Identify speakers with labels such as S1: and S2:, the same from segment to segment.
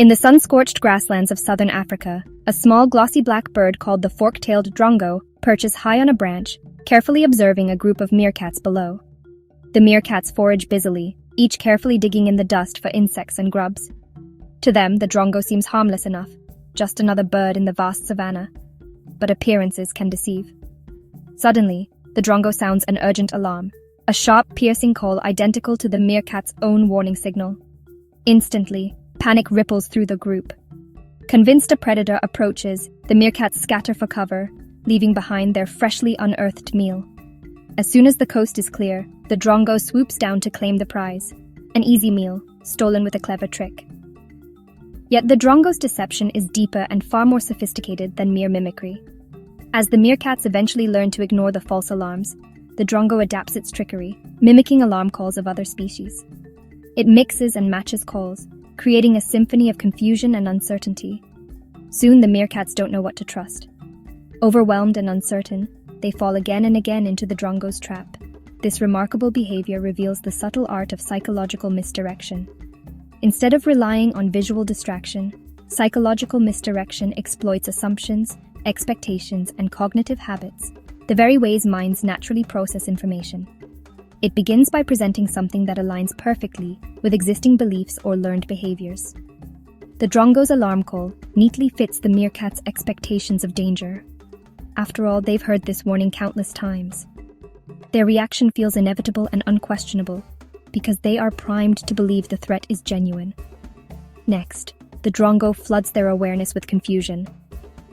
S1: In the sun-scorched grasslands of southern Africa, a small glossy black bird called the fork-tailed Drongo perches high on a branch, carefully observing a group of meerkats below. The meerkats forage busily, each carefully digging in the dust for insects and grubs. To them, the Drongo seems harmless enough, just another bird in the vast savanna. But appearances can deceive. Suddenly, the Drongo sounds an urgent alarm, a sharp, piercing call identical to the meerkat's own warning signal. Instantly, panic ripples through the group. Convinced a predator approaches, the meerkats scatter for cover, leaving behind their freshly unearthed meal. As soon as the coast is clear, the Drongo swoops down to claim the prize, an easy meal, stolen with a clever trick. Yet the Drongo's deception is deeper and far more sophisticated than mere mimicry. As the meerkats eventually learn to ignore the false alarms, the Drongo adapts its trickery, mimicking alarm calls of other species. It mixes and matches calls, creating a symphony of confusion and uncertainty. Soon the meerkats don't know what to trust. Overwhelmed and uncertain, they fall again and again into the Drongo's trap. This remarkable behavior reveals the subtle art of psychological misdirection. Instead of relying on visual distraction, psychological misdirection exploits assumptions, expectations, and cognitive habits, the very ways minds naturally process information. It begins by presenting something that aligns perfectly with existing beliefs or learned behaviors. The Drongo's alarm call neatly fits the meerkats' expectations of danger. After all, they've heard this warning countless times. Their reaction feels inevitable and unquestionable, because they are primed to believe the threat is genuine. Next, the Drongo floods their awareness with confusion.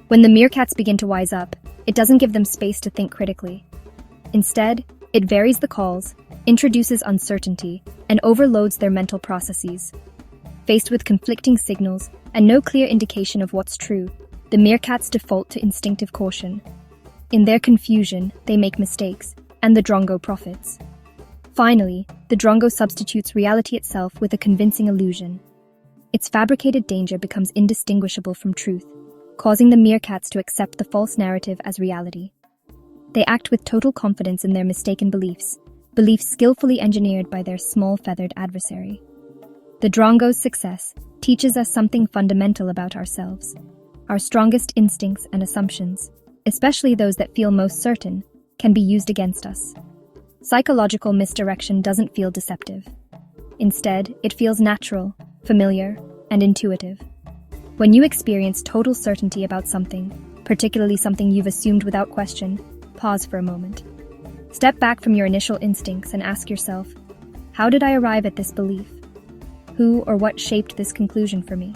S1: When the meerkats begin to wise up, it doesn't give them space to think critically. Instead, it varies the calls, introduces uncertainty, and overloads their mental processes. Faced with conflicting signals and no clear indication of what's true, the meerkats default to instinctive caution. In their confusion, they make mistakes, and the Drongo profits. Finally, the Drongo substitutes reality itself with a convincing illusion. Its fabricated danger becomes indistinguishable from truth, causing the meerkats to accept the false narrative as reality. They act with total confidence in their mistaken beliefs skillfully engineered by their small-feathered adversary. The Drongo's success teaches us something fundamental about ourselves. Our strongest instincts and assumptions, especially those that feel most certain, can be used against us. Psychological misdirection doesn't feel deceptive. Instead, it feels natural, familiar, and intuitive. When you experience total certainty about something, particularly something you've assumed without question, pause for a moment. Step back from your initial instincts and ask yourself, how did I arrive at this belief? Who or what shaped this conclusion for me?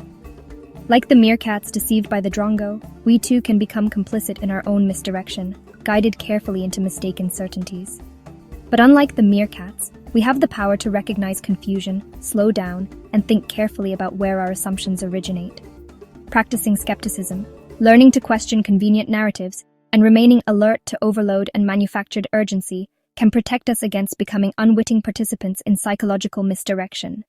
S1: Like the meerkats deceived by the Drongo, we too can become complicit in our own misdirection, guided carefully into mistaken certainties. But unlike the meerkats, we have the power to recognize confusion, slow down, and think carefully about where our assumptions originate. Practicing skepticism, learning to question convenient narratives, and remaining alert to overload and manufactured urgency can protect us against becoming unwitting participants in psychological misdirection.